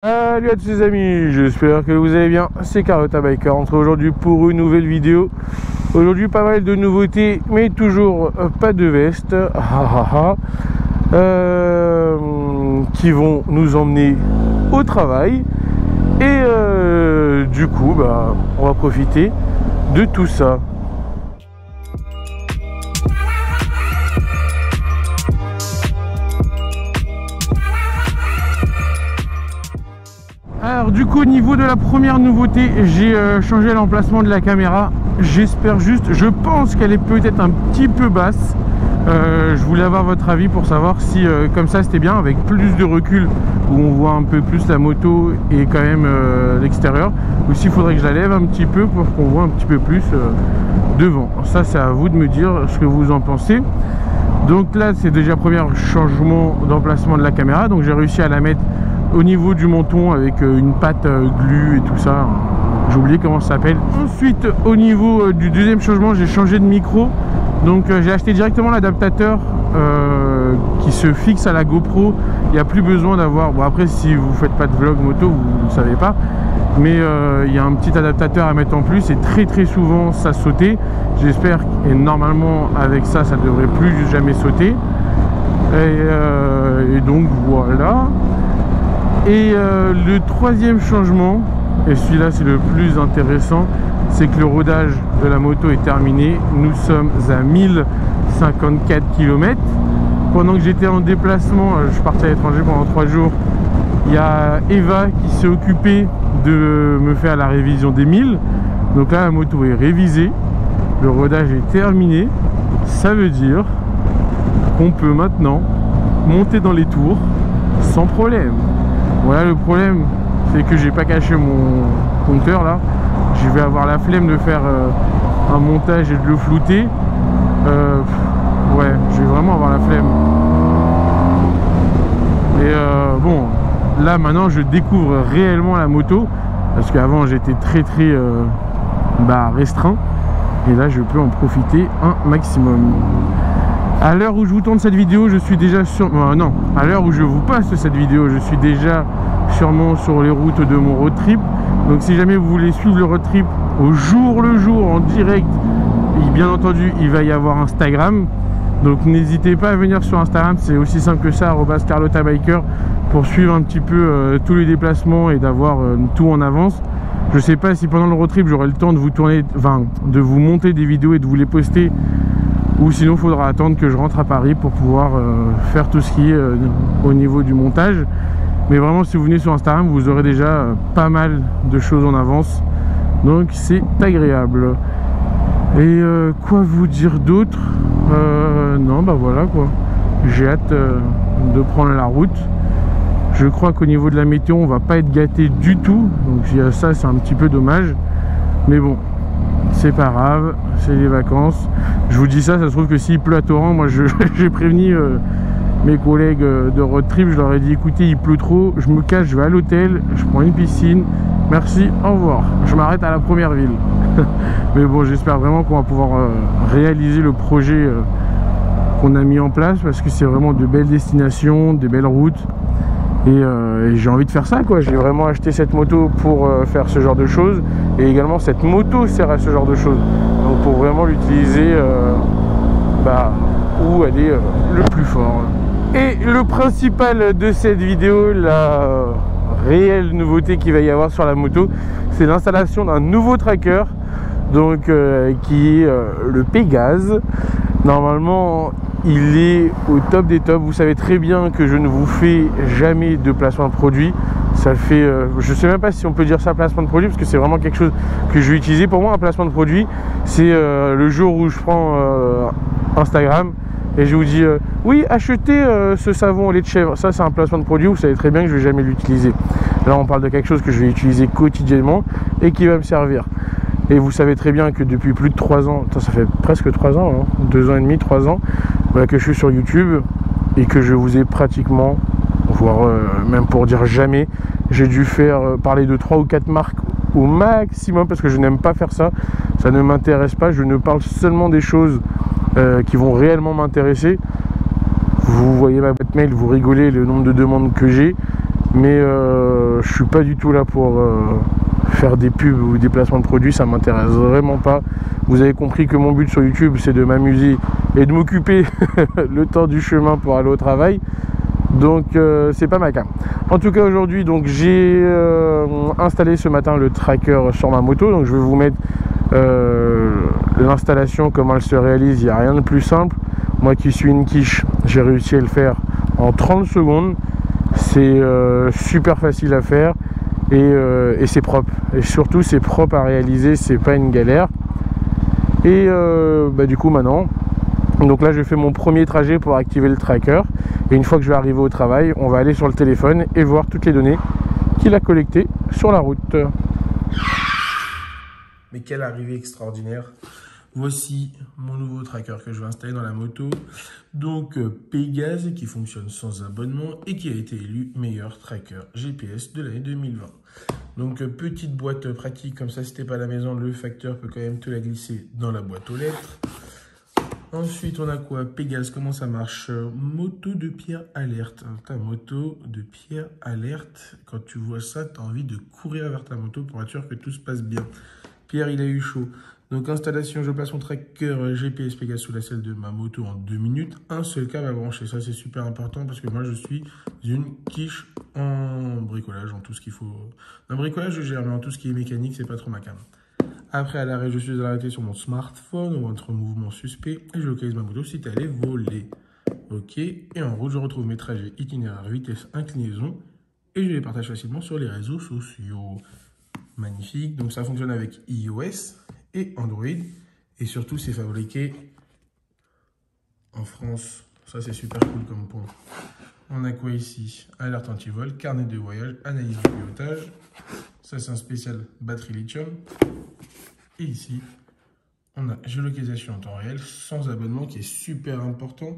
Salut à tous les amis, j'espère que vous allez bien, c'est Carlotta Biker, on se retrouve aujourd'hui pour une nouvelle vidéo. Aujourd'hui pas mal de nouveautés, mais toujours pas de veste, qui vont nous emmener au travail. Et du coup, on va profiter de tout ça. Alors du coup au niveau de la première nouveauté, j'ai changé l'emplacement de la caméra. J'espère juste, je pense qu'elle est peut-être un petit peu basse. Je voulais avoir votre avis pour savoir si comme ça c'était bien, avec plus de recul où on voit un peu plus la moto et quand même l'extérieur, ou s'il faudrait que je la lève un petit peu pour qu'on voit un petit peu plus devant. Ça c'est à vous de me dire ce que vous en pensez. Donc là c'est déjà le premier changement d'emplacement de la caméra, donc j'ai réussi à la mettre au niveau du menton avec une patte glu et tout ça, j'ai oublié comment ça s'appelle. Ensuite au niveau du deuxième changement, j'ai changé de micro, donc j'ai acheté directement l'adaptateur qui se fixe à la GoPro. Il n'y a plus besoin d'avoir, bon après si vous faites pas de vlog moto vous ne savez pas, mais il y a un petit adaptateur à mettre en plus et très souvent ça sautait. J'espère, et normalement avec ça ça devrait plus jamais sauter, et donc voilà. Et le troisième changement, et celui-là c'est le plus intéressant, c'est que le rodage de la moto est terminé. Nous sommes à 1054 km. Pendant que j'étais en déplacement, je partais à l'étranger pendant 3 jours, il y a Eva qui s'est occupée de me faire la révision des 1000. Donc là la moto est révisée, le rodage est terminé. Ça veut dire qu'on peut maintenant monter dans les tours sans problème. Voilà, le problème c'est que j'ai pas caché mon compteur là. Je vais avoir la flemme de faire un montage et de le flouter. Ouais, je vais vraiment avoir la flemme. Et bon, là maintenant je découvre réellement la moto, parce qu'avant j'étais très restreint, et là je peux en profiter un maximum. À l'heure où je vous tourne cette vidéo, je suis déjà sur... non, à l'heure où je vous passe cette vidéo, je suis déjà sûrement sur les routes de mon road trip. Donc si jamais vous voulez suivre le road trip au jour le jour, en direct, et bien entendu, il va y avoir Instagram. Donc n'hésitez pas à venir sur Instagram, c'est aussi simple que ça, @CarlottaBiker, pour suivre un petit peu tous les déplacements et d'avoir tout en avance. Je sais pas si pendant le road trip, j'aurai le temps de vous tourner, de vous monter des vidéos et de vous les poster, ou sinon il faudra attendre que je rentre à Paris pour pouvoir faire tout ce qui est au niveau du montage. Mais vraiment si vous venez sur Instagram, vous aurez déjà pas mal de choses en avance, donc c'est agréable. Et quoi vous dire d'autre? Non voilà quoi, j'ai hâte de prendre la route. Je crois qu'au niveau de la météo on va pas être gâté du tout, donc ça c'est un petit peu dommage, mais bon c'est pas grave, c'est les vacances. Je vous dis ça se trouve que s'il pleut à torrent, moi j'ai prévenu mes collègues de road trip, je leur ai dit écoutez il pleut trop, je me cache, je vais à l'hôtel, je prends une piscine, merci, au revoir, je m'arrête à la première ville. Mais bon, j'espère vraiment qu'on va pouvoir réaliser le projet qu'on a mis en place, parce que c'est vraiment de belles destinations, de belles routes, et j'ai envie de faire ça quoi. J'ai vraiment acheté cette moto pour faire ce genre de choses, et également cette moto sert à ce genre de choses, donc pour vraiment l'utiliser où elle est le plus fort. Et le principal de cette vidéo, la réelle nouveauté qu'il va y avoir sur la moto, c'est l'installation d'un nouveau tracker, donc qui est le Pégase. Normalement il est au top des tops. Vous savez très bien que je ne vous fais jamais de placement de produit. Ça fait je sais même pas si on peut dire ça placement de produit, parce que c'est vraiment quelque chose que je vais utiliser. Pour moi un placement de produit c'est le jour où je prends Instagram et je vous dis oui achetez ce savon au lait de chèvre, ça c'est un placement de produit. Vous savez très bien que je vais jamais l'utiliser. Là on parle de quelque chose que je vais utiliser quotidiennement et qui va me servir. Et vous savez très bien que depuis plus de 3 ans, ça fait presque 3 ans, hein, 2 ans et demi, 3 ans, que je suis sur YouTube, et que je vous ai pratiquement, voire même pour dire jamais, j'ai dû faire parler de 3 ou 4 marques au maximum, parce que je n'aime pas faire ça, ça ne m'intéresse pas, je ne parle seulement des choses qui vont réellement m'intéresser. Vous voyez ma boîte mail, vous rigolez le nombre de demandes que j'ai, Mais je suis pas du tout là pour faire des pubs ou des placements de produits, ça m'intéresse vraiment pas. Vous avez compris que mon but sur YouTube, c'est de m'amuser et de m'occuper le temps du chemin pour aller au travail. Donc c'est pas ma cam. En tout cas aujourd'hui, donc j'ai installé ce matin le tracker sur ma moto. Donc je vais vous mettre l'installation, comment elle se réalise. Il n'y a rien de plus simple. Moi qui suis une quiche, j'ai réussi à le faire en 30 secondes. C'est super facile à faire et c'est propre. Et surtout c'est propre à réaliser, c'est pas une galère. Et du coup maintenant, donc là je fais mon premier trajet pour activer le tracker. Et une fois que je vais arriver au travail, on va aller sur le téléphone et voir toutes les données qu'il a collectées sur la route. Mais quelle arrivée extraordinaire! Voici mon nouveau tracker que je vais installer dans la moto. Donc Pégase qui fonctionne sans abonnement et qui a été élu meilleur tracker GPS de l'année 2020. Donc petite boîte pratique comme ça, si t'es pas à la maison, le facteur peut quand même te la glisser dans la boîte aux lettres. Ensuite, on a quoi? Pégase, comment ça marche? Moto de pierre alerte. Ta moto de pierre alerte. Quand tu vois ça, tu as envie de courir vers ta moto pour être sûr que tout se passe bien. Pierre, il a eu chaud. Donc, installation, je place mon tracker GPS Pégase sous la selle de ma moto en 2 minutes. Un seul câble à brancher. Ça, c'est super important parce que moi, je suis une quiche en bricolage, en tout ce qu'il faut. Dans le bricolage, je gère, mais en tout ce qui est mécanique, c'est pas trop ma cam. Après, à l'arrêt, je suis arrêté sur mon smartphone ou entre mouvement suspect et je localise ma moto si elle est volée. Ok. Et en route, je retrouve mes trajets, itinéraires, vitesse, inclinaison et je les partage facilement sur les réseaux sociaux. Magnifique. Donc, ça fonctionne avec iOS et Android. Et surtout, c'est fabriqué en France. Ça, c'est super cool comme point. On a quoi ici? Alerte anti-vol, carnet de voyage, analyse de pilotage. Ça, c'est un spécial batterie lithium. Et ici, on a géolocalisation en temps réel, sans abonnement, qui est super important.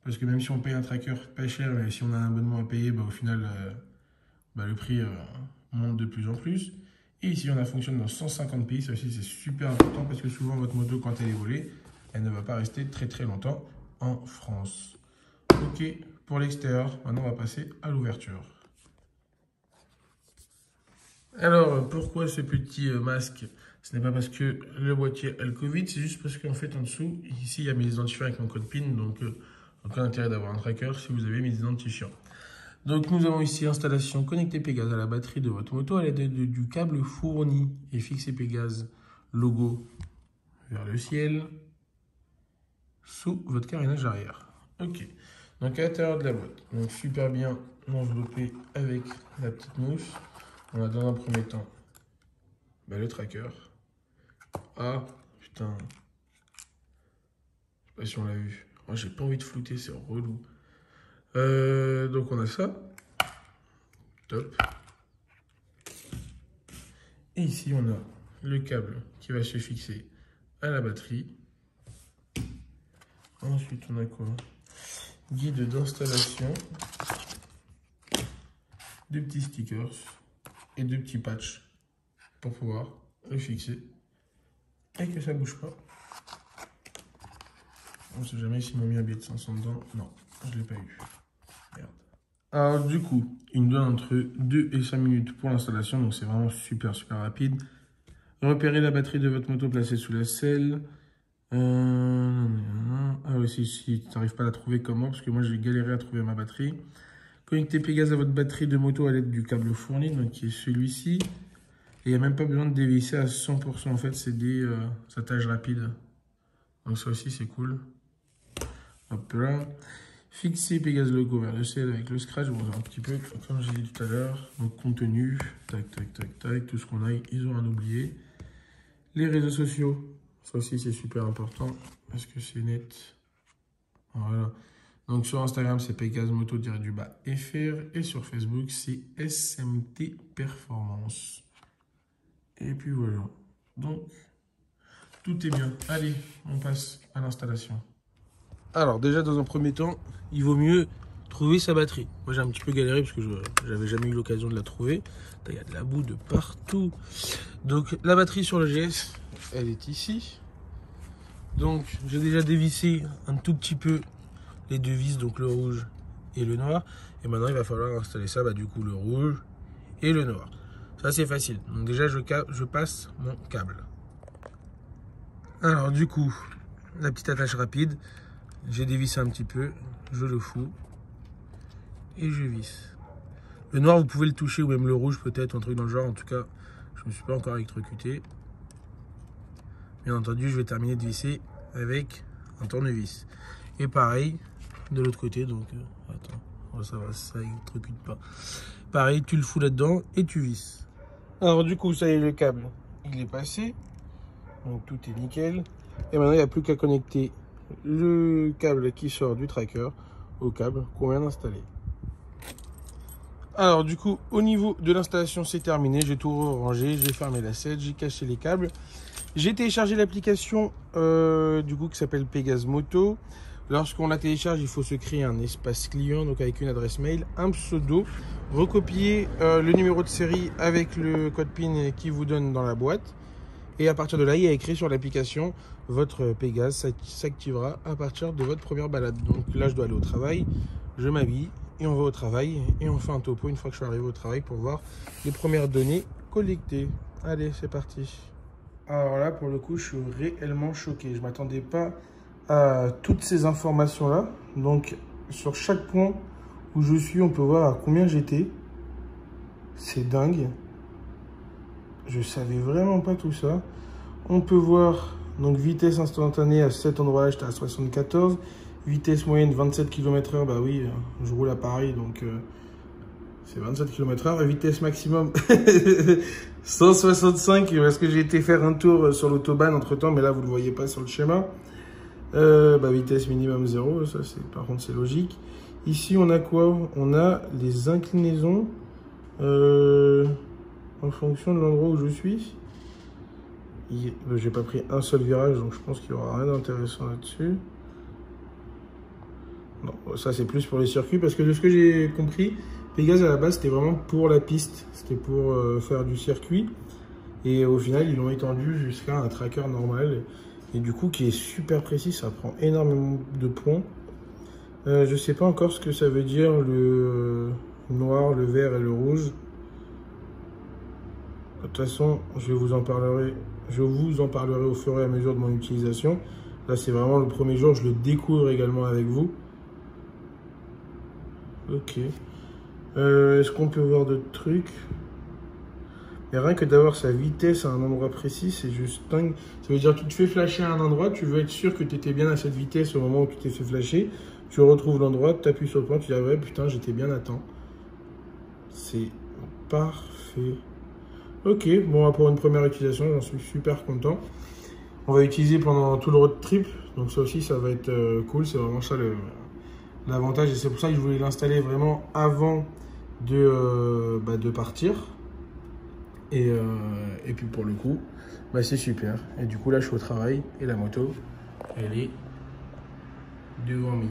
Parce que même si on paye un tracker pas cher, mais si on a un abonnement à payer, au final, le prix monte de plus en plus. Et ici, on fonctionne dans 150 pays. Ça aussi, c'est super important parce que souvent, votre moto, quand elle est volée, elle ne va pas rester très très longtemps en France. Ok, pour l'extérieur, maintenant, on va passer à l'ouverture. Alors, pourquoi ce petit masque? Ce n'est pas parce que le boîtier a le Covid, c'est juste parce qu'en fait, en dessous, ici, il y a mes identifiants avec mon code PIN. Donc, aucun intérêt d'avoir un tracker si vous avez mes identifiants. Donc, nous avons ici installation connecter Pégase à la batterie de votre moto à l'aide du câble fourni et fixer Pégase logo vers le ciel sous votre carénage arrière. Ok. Donc, à l'intérieur de la boîte, donc super bien enveloppé avec la petite mousse. On a dans un premier temps le tracker. Ah, putain. Je sais pas si on l'a vu. Moi, j'ai pas envie de flouter, c'est relou. Donc, on a ça. Top. Et ici, on a le câble qui va se fixer à la batterie. Ensuite, on a quoi? Guide d'installation. 2 petits stickers et 2 petits patchs pour pouvoir le fixer et que ça bouge pas. On sait jamais s'ils m'ont mis un billet de 500 dedans. Non, je l'ai pas eu. Merde. Alors du coup, il me donne entre 2 et 5 minutes pour l'installation, donc c'est vraiment super rapide. Repérez la batterie de votre moto placée sous la selle. Ah oui, si tu n'arrives pas à la trouver, comment? Parce que moi j'ai galéré à trouver ma batterie. Connectez Pégase à votre batterie de moto à l'aide du câble fourni, donc qui est celui-ci. Et il n'y a même pas besoin de dévisser à 100%. En fait, c'est des attaches rapides. Donc ça aussi, c'est cool. Hop là. Fixez Pégase logo vers le ciel avec le scratch. Bon, un petit peu comme j'ai dit tout à l'heure. Donc contenu, tac, tac, tac, tac. Tout ce qu'on a, ils ont rien oublié. Les réseaux sociaux, ça aussi, c'est super important. Parce que c'est net. Voilà. Donc sur Instagram, c'est Pégase moto-FR et sur Facebook, c'est SMT Performance. Et puis voilà. Donc, tout est bien. Allez, on passe à l'installation. Alors déjà, dans un premier temps, il vaut mieux trouver sa batterie. Moi, j'ai un petit peu galéré parce que je n'avais jamais eu l'occasion de la trouver. Il y a de la boue de partout. Donc, la batterie sur le GS, elle est ici. Donc, j'ai déjà dévissé un tout petit peu les 2 vis, donc le rouge et le noir. Et maintenant, il va falloir installer ça, du coup, le rouge et le noir. Ça, c'est facile. Donc déjà, je passe mon câble. Alors, du coup, la petite attache rapide. J'ai dévissé un petit peu. Je le fous. Et je visse. Le noir, vous pouvez le toucher, ou même le rouge, peut-être, un truc dans le genre. En tout cas, je ne me suis pas encore électrocuté. Bien entendu, je vais terminer de visser avec un tournevis. Et pareil, de l'autre côté. Donc, attends, ça va, ça électrocute pas. Pareil, tu le fous là-dedans et tu visses. Alors, du coup, ça y est, le câble, il est passé. Donc, tout est nickel. Et maintenant, il n'y a plus qu'à connecter le câble qui sort du tracker au câble qu'on vient d'installer. Alors du coup, au niveau de l'installation, c'est terminé. J'ai tout rangé, j'ai fermé la selle, j'ai caché les câbles. J'ai téléchargé l'application du coup qui s'appelle Pégase Moto. Lorsqu'on la télécharge, il faut se créer un espace client, donc avec une adresse mail, un pseudo, recopier le numéro de série avec le code PIN qui vous donne dans la boîte. Et à partir de là, il y a écrit sur l'application, votre Pégase s'activera à partir de votre première balade. Donc là, je dois aller au travail, je m'habille et on va au travail. Et on fait un topo une fois que je suis arrivé au travail pour voir les premières données collectées. Allez, c'est parti. Alors là, pour le coup, je suis réellement choqué. Je ne m'attendais pas à toutes ces informations-là. Donc, sur chaque point où je suis, on peut voir à combien j'étais. C'est dingue. Je savais vraiment pas tout ça. On peut voir donc vitesse instantanée à cet endroit-là, j'étais à 74. Vitesse moyenne 27 km/h. Bah oui, je roule à Paris, donc c'est 27 km/h. Vitesse maximum 165 parce que j'ai été faire un tour sur l'autobahn entre temps, mais là vous le voyez pas sur le schéma. Vitesse minimum 0, ça c'est par contre c'est logique. Ici on a quoi? On a les inclinaisons. En fonction de l'endroit où je suis. J'ai pas pris un seul virage, donc je pense qu'il n'y aura rien d'intéressant là-dessus. Non, ça c'est plus pour les circuits, parce que de ce que j'ai compris, Pégase à la base c'était vraiment pour la piste, c'était pour faire du circuit. Et au final ils l'ont étendu jusqu'à un tracker normal. Et du coup qui est super précis, ça prend énormément de points. Je sais pas encore ce que ça veut dire le noir, le vert et le rouge. De toute façon, je vous en parlerai au fur et à mesure de mon utilisation. Là, c'est vraiment le premier jour, je le découvre également avec vous. Ok. Est-ce qu'on peut voir d'autres trucs? Mais rien que d'avoir sa vitesse à un endroit précis, c'est juste dingue. Ça veut dire que tu te fais flasher à un endroit, tu veux être sûr que tu étais bien à cette vitesse au moment où tu t'es fait flasher. Tu retrouves l'endroit, tu appuies sur le point, tu dis ah ouais, putain, j'étais bien à temps. C'est parfait. Ok, bon, pour une première utilisation, j'en suis super content. On va utiliser pendant tout le road trip, donc ça aussi, ça va être cool. C'est vraiment ça l'avantage, et c'est pour ça que je voulais l'installer vraiment avant de partir. Et puis pour le coup, c'est super. Et du coup, là, je suis au travail et la moto, elle est devant moi.